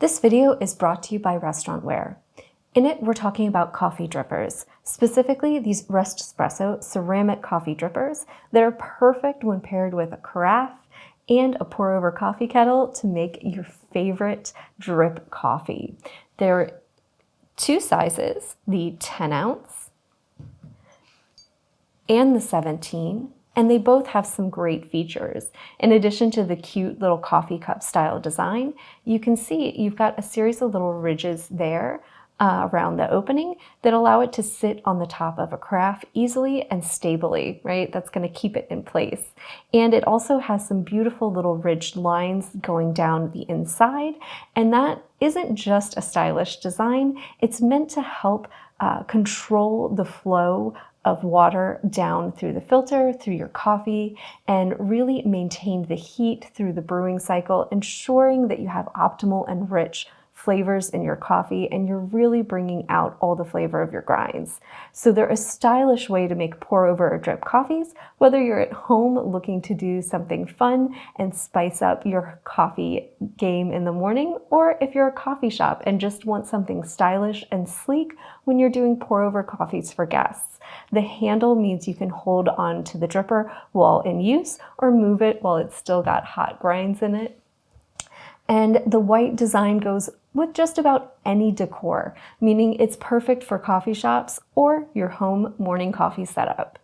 This video is brought to you by Restaurantware. In it, we're talking about coffee drippers, specifically these Restpresso ceramic coffee drippers that are perfect when paired with a carafe and a pour-over coffee kettle to make your favorite drip coffee. There are two sizes, the 10 ounce and the 17, and they both have some great features. In addition to the cute little coffee cup style design, you can see you've got a series of little ridges there around the opening that allow it to sit on the top of a carafe easily and stably, right? That's going to keep it in place. And it also has some beautiful little ridged lines going down the inside. And that isn't just a stylish design. It's meant to help control the flow of water down through the filter, through your coffee, and really maintain the heat through the brewing cycle, ensuring that you have optimal and rich flavors in your coffee and you're really bringing out all the flavor of your grinds. So they're a stylish way to make pour over or drip coffees, whether you're at home looking to do something fun and spice up your coffee game in the morning, or if you're a coffee shop and just want something stylish and sleek when you're doing pour over coffees for guests. The handle means you can hold on to the dripper while in use or move it while it's still got hot grinds in it. And the white design goes with just about any decor, meaning it's perfect for coffee shops or your home morning coffee setup.